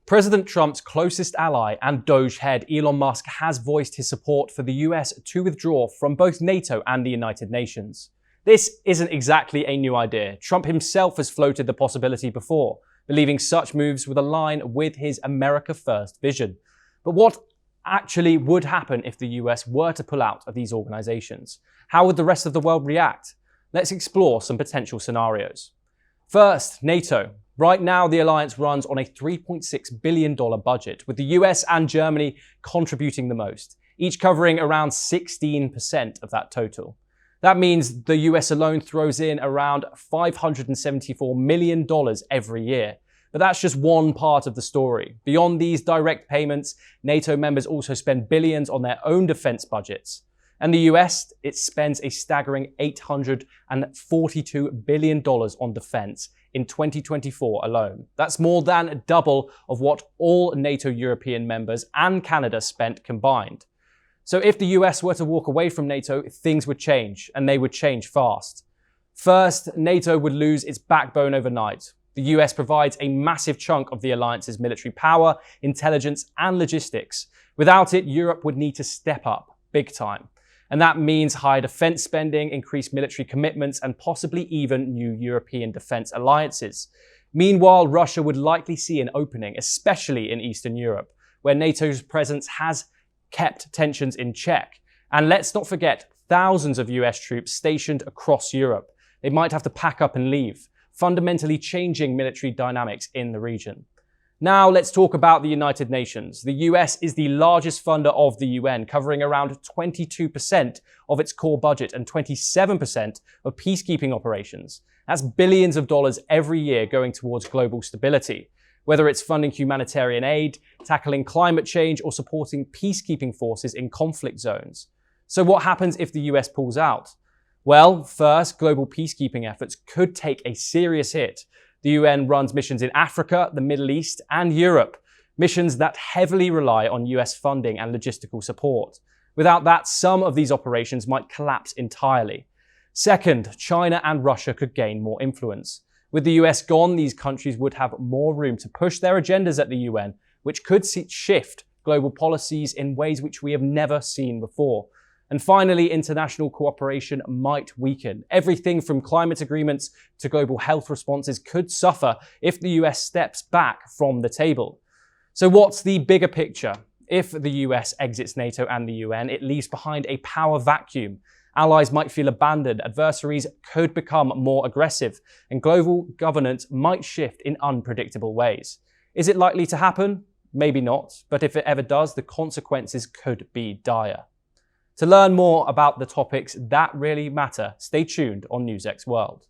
President Trump's closest ally and Doge head Elon Musk has voiced his support for the US to withdraw from both NATO and the United Nations. This isn't exactly a new idea. Trump himself has floated the possibility before, believing such moves would align with his America First vision. But what actually would happen if the US were to pull out of these organizations? How would the rest of the world react? Let's explore some potential scenarios. First, NATO. Right now, the alliance runs on a $3.6 billion budget, with the US and Germany contributing the most, each covering around 16% of that total. That means the US alone throws in around $574 million every year. But that's just one part of the story. Beyond these direct payments, NATO members also spend billions on their own defense budgets. And the US, it spends a staggering $842 billion on defense in 2024 alone. That's more than double of what all NATO European members and Canada spent combined. So if the US were to walk away from NATO, things would change, and they would change fast. First, NATO would lose its backbone overnight. The US provides a massive chunk of the alliance's military power, intelligence, and logistics. Without it, Europe would need to step up big time. And that means higher defense spending, increased military commitments, and possibly even new European defense alliances. Meanwhile, Russia would likely see an opening, especially in Eastern Europe, where NATO's presence has kept tensions in check. And let's not forget thousands of US troops stationed across Europe. They might have to pack up and leave, fundamentally changing military dynamics in the region. Now let's talk about the United Nations. The US is the largest funder of the UN, covering around 22% of its core budget and 27% of peacekeeping operations. That's billions of dollars every year going towards global stability, whether it's funding humanitarian aid, tackling climate change, or supporting peacekeeping forces in conflict zones. So what happens if the US pulls out? Well, first, global peacekeeping efforts could take a serious hit. The UN runs missions in Africa, the Middle East, and Europe, missions that heavily rely on US funding and logistical support. Without that, some of these operations might collapse entirely. Second, China and Russia could gain more influence. With the US gone, these countries would have more room to push their agendas at the UN, which could shift global policies in ways which we have never seen before. And finally, international cooperation might weaken. Everything from climate agreements to global health responses could suffer if the US steps back from the table. So what's the bigger picture? If the US exits NATO and the UN, it leaves behind a power vacuum. Allies might feel abandoned, adversaries could become more aggressive, and global governance might shift in unpredictable ways. Is it likely to happen? Maybe not, but if it ever does, the consequences could be dire. To learn more about the topics that really matter, stay tuned on NewsX World.